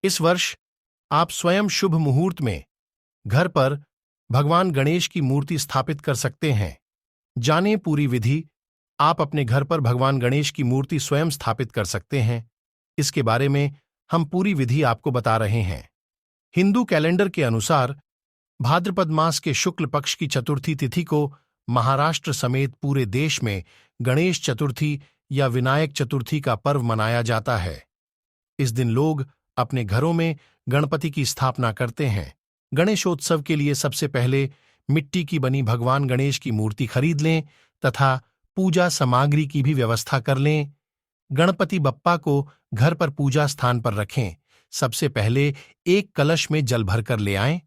इस वर्ष आप स्वयं शुभ मुहूर्त में घर पर भगवान गणेश की मूर्ति स्थापित कर सकते हैं। जानें पूरी विधि। आप अपने घर पर भगवान गणेश की मूर्ति स्वयं स्थापित कर सकते हैं। इसके बारे में हम पूरी विधि आपको बता रहे हैं। हिंदू कैलेंडर के अनुसार भाद्रपद मास के शुक्ल पक्ष की चतुर्थी तिथि को महाराष्ट्र समेत पूरे देश में गणेश चतुर्थी या विनायक चतुर्थी का पर्व मनाया जाता है। इस दिन लोग अपने घरों में गणपति की स्थापना करते हैं। गणेशोत्सव के लिए सबसे पहले मिट्टी की बनी भगवान गणेश की मूर्ति खरीद लें तथा पूजा सामग्री की भी व्यवस्था कर लें। गणपति बप्पा को घर पर पूजा स्थान पर रखें। सबसे पहले एक कलश में जल भरकर ले आएं।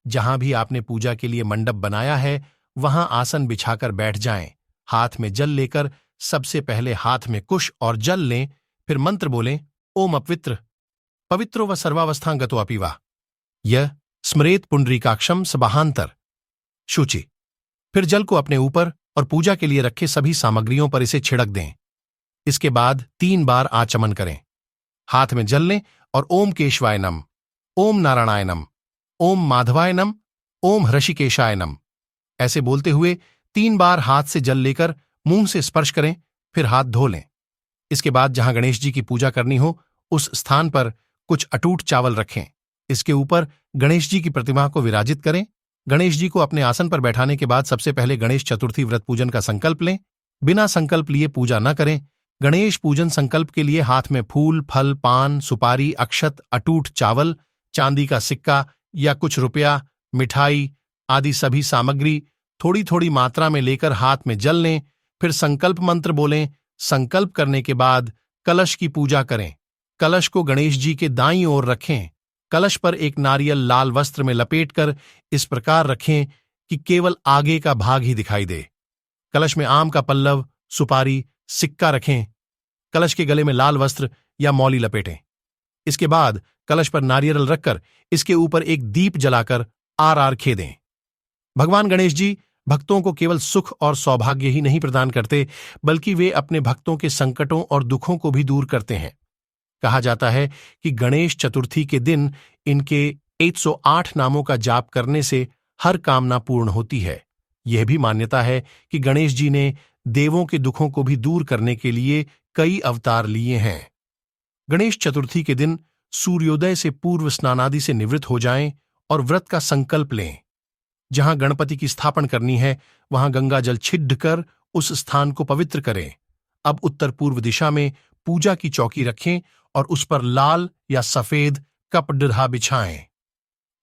जहां भी आपने पूजा के लिए मंडप बनाया है वहां आसन बिछाकर बैठ जाएं। हाथ में जल लेकर सबसे पहले हाथ में कुश और जल लें, फिर मंत्र बोलें, ओम अपवित्र पवित्रो व सर्वावस्थांगतो अपि वा यह स्मरेत पुंडरीकाक्षम सबाहांतर शुचि। फिर जल को अपने ऊपर और पूजा के लिए रखे सभी सामग्रियों पर इसे छिड़क दें। इसके बाद 3 बार आचमन करें। हाथ में जल लें और ओम केशवाय नम, ओम नारायणाय नम, ओम माधवाय नम, ओम हृषिकेशाय नम ऐसे बोलते हुए 3 बार हाथ से जल लेकर मुंह से स्पर्श करें, फिर हाथ धो लें। इसके बाद जहां गणेश जी की पूजा करनी हो उस स्थान पर कुछ अटूट चावल रखें। इसके ऊपर गणेश जी की प्रतिमा को विराजित करें। गणेश जी को अपने आसन पर बैठाने के बाद सबसे पहले गणेश चतुर्थी व्रत पूजन का संकल्प लें। बिना संकल्प लिए पूजा न करें। गणेश पूजन संकल्प के लिए हाथ में फूल, फल, पान, सुपारी, अक्षत, अटूट चावल, चांदी का सिक्का या कुछ रुपया, मिठाई आदि सभी सामग्री थोड़ी थोड़ी मात्रा में लेकर हाथ में जल लें। फिर संकल्प मंत्र बोलें। संकल्प करने के बाद कलश की पूजा करें। कलश को गणेश जी के दाईं ओर रखें। कलश पर एक नारियल लाल वस्त्र में लपेटकर इस प्रकार रखें कि केवल आगे का भाग ही दिखाई दे। कलश में आम का पल्लव, सुपारी, सिक्का रखें। कलश के गले में लाल वस्त्र या मौली लपेटें। इसके बाद कलश पर नारियल रखकर इसके ऊपर एक दीप जलाकर आर खेदें। भगवान गणेश जी भक्तों को केवल सुख और सौभाग्य ही नहीं प्रदान करते, बल्कि वे अपने भक्तों के संकटों और दुखों को भी दूर करते हैं। कहा जाता है कि गणेश चतुर्थी के दिन इनके 108 नामों का जाप करने से हर कामना पूर्ण होती है। यह भी मान्यता है कि गणेश जी ने देवों के दुखों को भी दूर करने के लिए कई अवतार लिए हैं। गणेश चतुर्थी के दिन सूर्योदय से पूर्व स्नानादि से निवृत्त हो जाएं और व्रत का संकल्प लें। जहां गणपति की स्थापना करनी है वहां गंगा जल छिड़ कर उस स्थान को पवित्र करें। अब उत्तर पूर्व दिशा में पूजा की चौकी रखें और उस पर लाल या सफेद कपड़िढ़ा बिछाएं।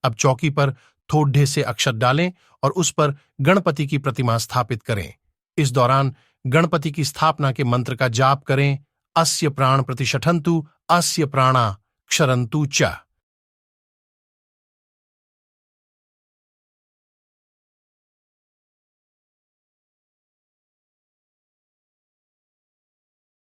अब चौकी पर थोड़े से अक्षत डालें और उस पर गणपति की प्रतिमा स्थापित करें। इस दौरान गणपति की स्थापना के मंत्र का जाप करें। अस्य प्राण प्रतिष्ठन्तु, अस्य प्राणा क्षरन्तु च।